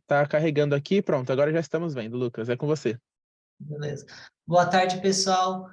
Tá carregando aqui, pronto, agora já estamos vendo, Lucas, é com você. Beleza. Boa tarde, pessoal.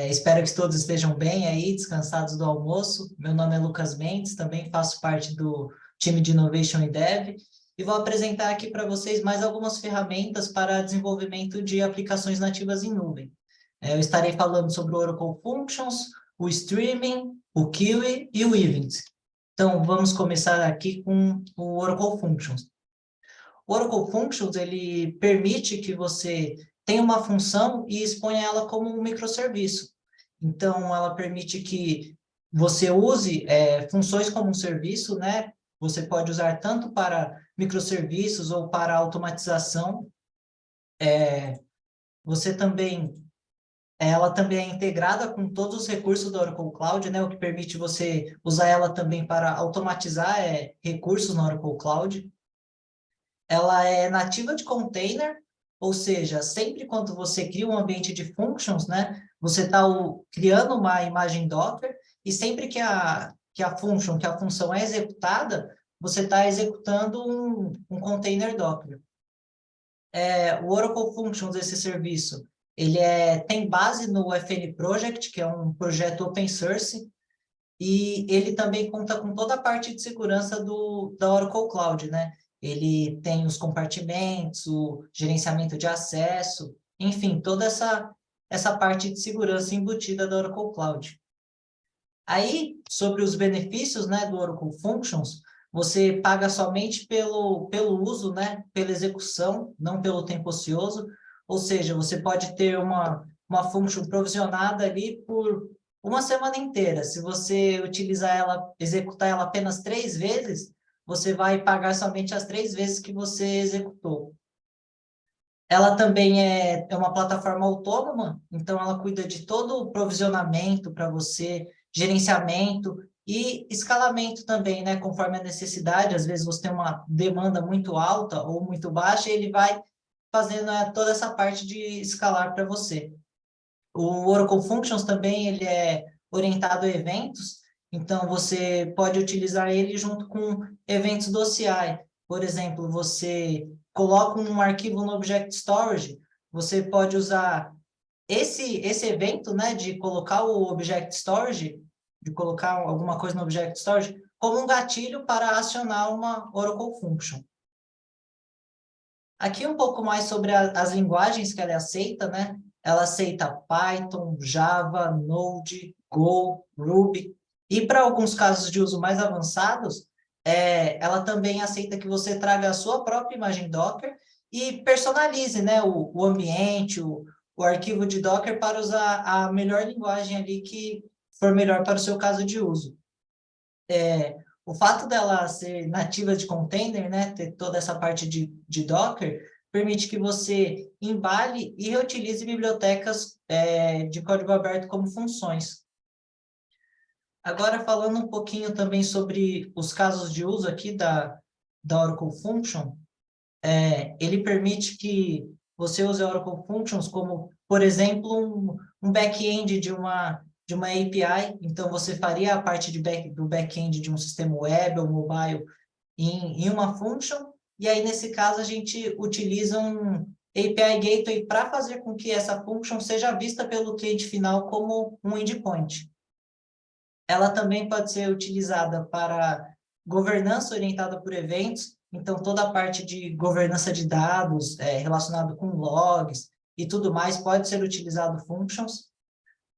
Espero que todos estejam bem aí, descansados do almoço. Meu nome é Lucas Mendes, também faço parte do time de Innovation e Dev, e vou apresentar aqui para vocês mais algumas ferramentas para desenvolvimento de aplicações nativas em nuvem. Eu estarei falando sobre o Oracle Functions, o Streaming, o Kiwi e o Event. Então, vamos começar aqui com o Oracle Functions. O Oracle Functions, ele permite que você tenha uma função e exponha ela como um microserviço. Então, ela permite que você use funções como um serviço, né? Você pode usar tanto para microserviços ou para automatização. Você também, ela também é integrada com todos os recursos da Oracle Cloud, né? O que permite você usar ela também para automatizar recursos na Oracle Cloud. Ela é nativa de container, ou seja, sempre quando você cria um ambiente de functions, né, você está criando uma imagem Docker, e sempre que a função é executada, você está executando um container Docker. O Oracle Functions, esse serviço, ele tem base no FN Project, que é um projeto open source, e ele também conta com toda a parte de segurança da Oracle Cloud, né? Ele tem os compartimentos, o gerenciamento de acesso, enfim, toda essa parte de segurança embutida da Oracle Cloud. Aí, sobre os benefícios, né, do Oracle Functions, você paga somente pelo uso, né, pela execução, não pelo tempo ocioso, ou seja, você pode ter uma function provisionada ali por uma semana inteira. Se você utilizar ela, executar ela apenas 3 vezes, você vai pagar somente as 3 vezes que você executou. Ela também é uma plataforma autônoma, então ela cuida de todo o provisionamento para você, gerenciamento e escalamento também, né? Conforme a necessidade, às vezes você tem uma demanda muito alta ou muito baixa, e ele vai fazendo toda essa parte de escalar para você. O Oracle Functions também ele é orientado a eventos, então você pode utilizar ele junto com eventos do OCI. Por exemplo, você coloca um arquivo no Object Storage, você pode usar esse evento, né, de colocar o Object Storage, de colocar alguma coisa no Object Storage, como um gatilho para acionar uma Oracle Function. Aqui um pouco mais sobre as linguagens que ela aceita, né? Ela aceita Python, Java, Node, Go, Ruby. E para alguns casos de uso mais avançados, ela também aceita que você traga a sua própria imagem Docker e personalize, né, o ambiente, o arquivo de Docker para usar a melhor linguagem ali que for melhor para o seu caso de uso. O fato dela ser nativa de container, né, ter toda essa parte de Docker, permite que você embale e reutilize bibliotecas de código aberto como funções. Agora, falando um pouquinho também sobre os casos de uso aqui da Oracle Function, ele permite que você use a Oracle Functions como, por exemplo, um back-end de uma API. Então, você faria a parte do back-end de um sistema web ou mobile em uma function, e aí, nesse caso, a gente utiliza um API Gateway para fazer com que essa function seja vista pelo cliente final como um endpoint. Ela também pode ser utilizada para governança orientada por eventos, então toda a parte de governança de dados relacionado com logs e tudo mais pode ser utilizado functions.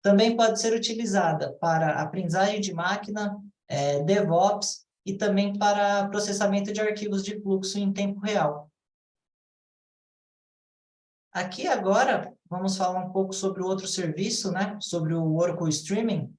Também pode ser utilizada para aprendizagem de máquina, DevOps e também para processamento de arquivos de fluxo em tempo real. Aqui agora vamos falar um pouco sobre o outro serviço, né? Sobre o Oracle Streaming.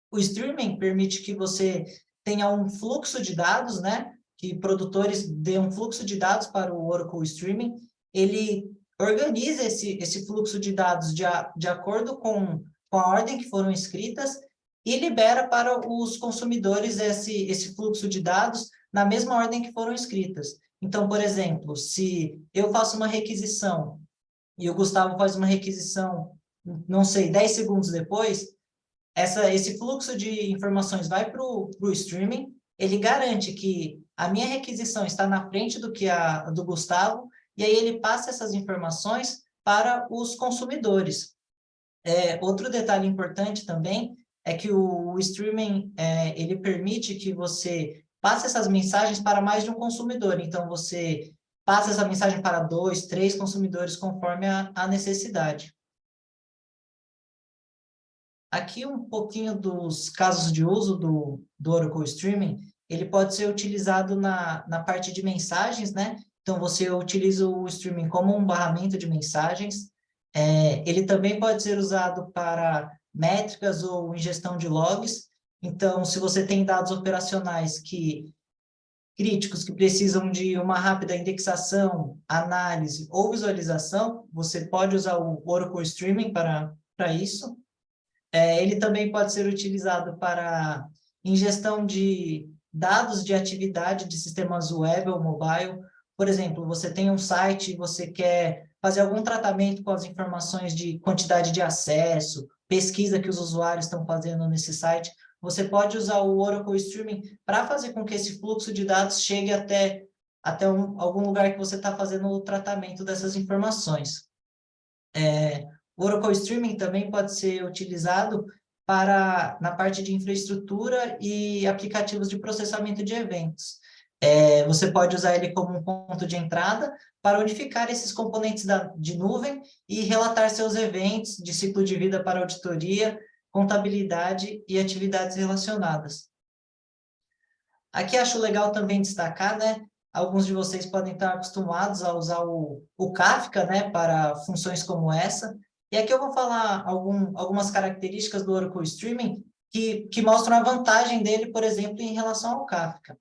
O streaming permite que você tenha um fluxo de dados, né? Que produtores dêem um fluxo de dados para o Oracle Streaming. Ele organiza esse fluxo de dados de acordo com a ordem que foram escritas e libera para os consumidores esse fluxo de dados na mesma ordem que foram escritas. Então, por exemplo, se eu faço uma requisição e o Gustavo faz uma requisição, não sei, 10 segundos depois, esse fluxo de informações vai para o streaming, ele garante que a minha requisição está na frente do que a do Gustavo, e aí ele passa essas informações para os consumidores. Outro detalhe importante também é que o streaming, ele permite que você passe essas mensagens para mais de um consumidor. Então, você passa essa mensagem para 2, 3 consumidores, conforme a necessidade. Aqui um pouquinho dos casos de uso do Oracle Streaming. Ele pode ser utilizado na parte de mensagens, né? Então, você utiliza o streaming como um barramento de mensagens. Ele também pode ser usado para métricas ou ingestão de logs. Então, se você tem dados operacionais críticos que precisam de uma rápida indexação, análise ou visualização, você pode usar o Oracle Streaming para isso. Ele também pode ser utilizado para ingestão de dados de atividade de sistemas web ou mobile. Por exemplo, você tem um site e você quer fazer algum tratamento com as informações de quantidade de acesso, pesquisa que os usuários estão fazendo nesse site. Você pode usar o Oracle Streaming para fazer com que esse fluxo de dados chegue até algum lugar que você está fazendo o tratamento dessas informações. O Oracle Streaming também pode ser utilizado na parte de infraestrutura e aplicativos de processamento de eventos. Você pode usar ele como um ponto de entrada para unificar esses componentes de nuvem e relatar seus eventos de ciclo de vida para auditoria, contabilidade e atividades relacionadas. Aqui acho legal também destacar, né? Alguns de vocês podem estar acostumados a usar o Kafka, né, para funções como essa. E aqui eu vou falar algumas características do Oracle Streaming que mostram a vantagem dele, por exemplo, em relação ao Kafka.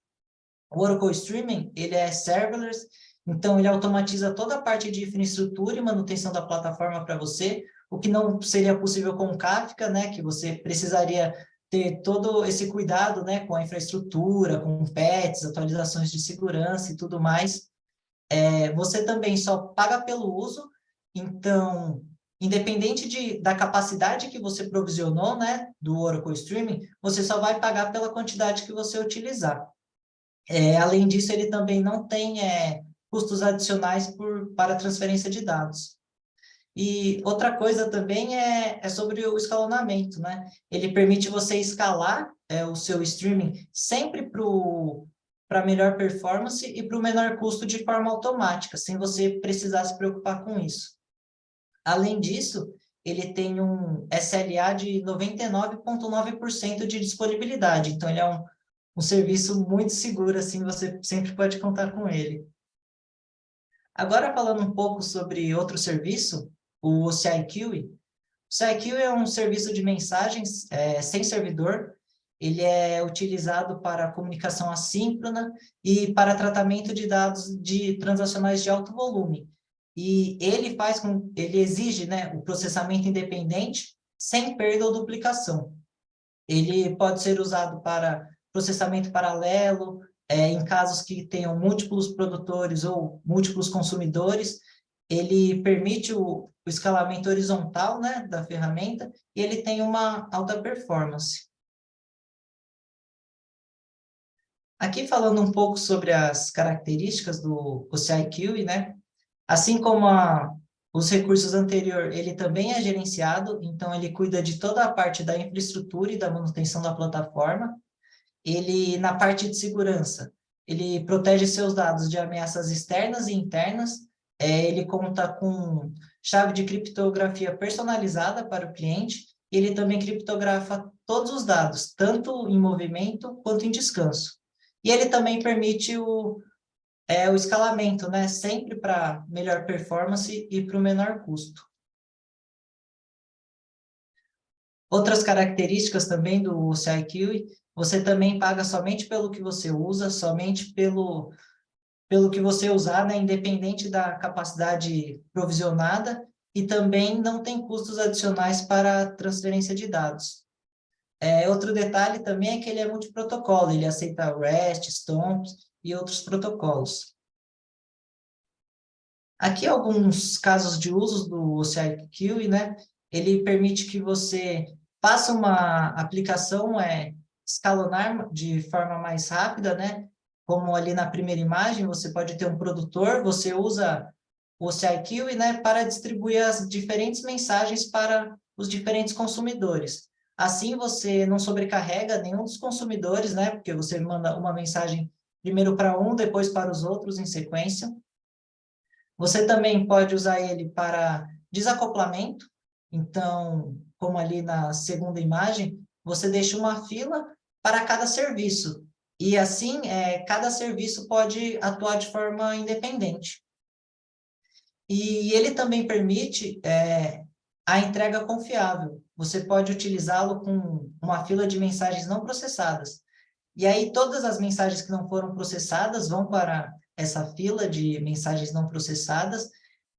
O Oracle Streaming, ele é serverless, então ele automatiza toda a parte de infraestrutura e manutenção da plataforma para você, o que não seria possível com o Kafka, né, que você precisaria ter todo esse cuidado, né, com a infraestrutura, com patches, atualizações de segurança e tudo mais. Você também só paga pelo uso, então, independente da capacidade que você provisionou, né, do Oracle Streaming, você só vai pagar pela quantidade que você utilizar. Além disso, ele também não tem custos adicionais para transferência de dados. E outra coisa também é sobre o escalonamento, né? Ele permite você escalar o seu streaming sempre para melhor performance e para o menor custo de forma automática, sem você precisar se preocupar com isso. Além disso, ele tem um SLA de 99,9% de disponibilidade, então ele é um serviço muito seguro, assim, você sempre pode contar com ele. Agora, falando um pouco sobre outro serviço, o CI/QE. O CI/QE é um serviço de mensagens sem servidor. Ele é utilizado para comunicação assíncrona e para tratamento de dados transacionais de alto volume. E ele exige, né, o processamento independente sem perda ou duplicação. Ele pode ser usado para processamento paralelo, em casos que tenham múltiplos produtores ou múltiplos consumidores. Ele permite o escalamento horizontal, né, da ferramenta, e ele tem uma alta performance. Aqui falando um pouco sobre as características do CI/QE, né? Assim como os recursos anteriores, ele também é gerenciado, então ele cuida de toda a parte da infraestrutura e da manutenção da plataforma. Ele, na parte de segurança, ele protege seus dados de ameaças externas e internas. Ele conta com chave de criptografia personalizada para o cliente. Ele também criptografa todos os dados, tanto em movimento quanto em descanso. E ele também permite o escalamento, né? Sempre para melhor performance e para o menor custo. Outras características também do CI/QE, você também paga somente pelo que você usa, somente pelo que você usar, né? Independente da capacidade provisionada, e também não tem custos adicionais para transferência de dados. Outro detalhe também é que ele é multiprotocolo, ele aceita REST, STOMP e outros protocolos. Aqui alguns casos de uso do CI/QE, né? Ele permite que você faça uma aplicação escalonar de forma mais rápida, né? como ali na primeira imagem, você pode ter um produtor, você usa o OCI-Kiwi, né, para distribuir as diferentes mensagens para os diferentes consumidores. Assim, você não sobrecarrega nenhum dos consumidores, né, porque você manda uma mensagem primeiro para um, depois para os outros em sequência. Você também pode usar ele para desacoplamento. Então, como ali na segunda imagem, você deixa uma fila para cada serviço. E assim, cada serviço pode atuar de forma independente. E ele também permite a entrega confiável. Você pode utilizá-lo com uma fila de mensagens não processadas. E aí, todas as mensagens que não foram processadas vão para essa fila de mensagens não processadas.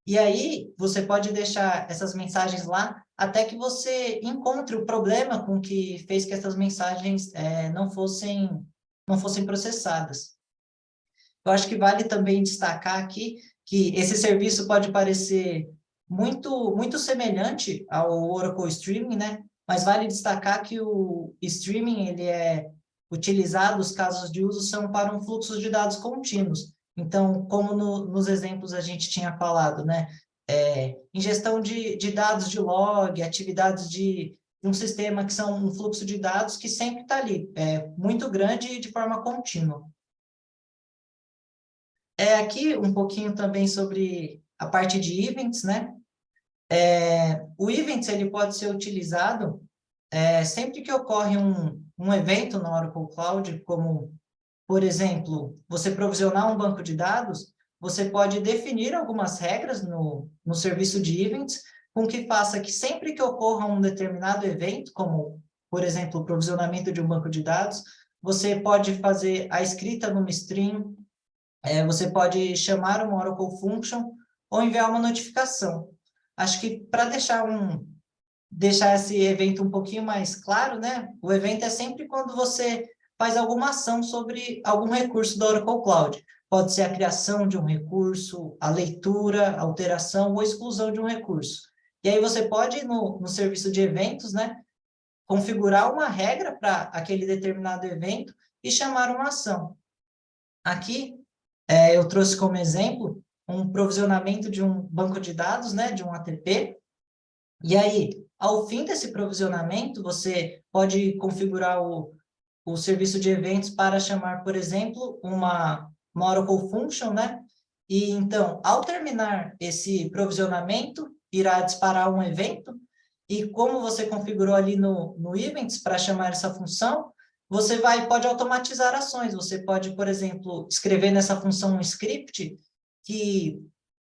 E aí, você pode deixar essas mensagens lá até que você encontre o problema com que fez que essas mensagens não fossem processadas. Eu acho que vale também destacar aqui que esse serviço pode parecer muito semelhante ao Oracle Streaming, né? Mas vale destacar que o streaming ele é utilizado, os casos de uso são para um fluxo de dados contínuos. Então, como nos exemplos a gente tinha falado, né? Ingestão de dados de log, atividades de um sistema que são um fluxo de dados que sempre está ali, muito grande e de forma contínua. Aqui um pouquinho também sobre a parte de events, né? O events ele pode ser utilizado sempre que ocorre um evento no Oracle Cloud, como, por exemplo, você provisionar um banco de dados, você pode definir algumas regras no serviço de events, com que faça que sempre que ocorra um determinado evento, como, por exemplo, o provisionamento de um banco de dados, você pode fazer a escrita numa stream, você pode chamar uma Oracle Function ou enviar uma notificação. Acho que para deixar esse evento um pouquinho mais claro, né? O evento é sempre quando você faz alguma ação sobre algum recurso do Oracle Cloud. Pode ser a criação de um recurso, a leitura, a alteração ou exclusão de um recurso. E aí você pode, no serviço de eventos, né, configurar uma regra para aquele determinado evento e chamar uma ação. Aqui, eu trouxe como exemplo um provisionamento de um banco de dados, né, de um ATP. E aí, ao fim desse provisionamento, você pode configurar o serviço de eventos para chamar, por exemplo, uma Oracle Function, né? E então, ao terminar esse provisionamento, irá disparar um evento, e como você configurou ali no Events para chamar essa função, você pode automatizar ações. Você pode, por exemplo, escrever nessa função um script que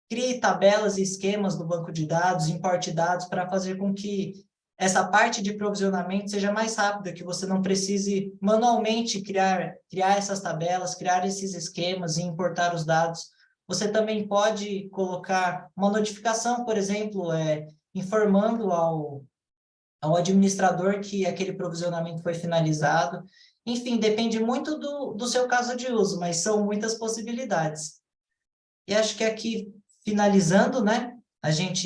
crie tabelas e esquemas do banco de dados, importe dados para fazer com que essa parte de provisionamento seja mais rápida, que você não precise manualmente criar essas tabelas, criar esses esquemas e importar os dados. Você também pode colocar uma notificação, por exemplo, informando ao administrador que aquele provisionamento foi finalizado. Enfim, depende muito do seu caso de uso, mas são muitas possibilidades. E acho que aqui, finalizando, né, a gente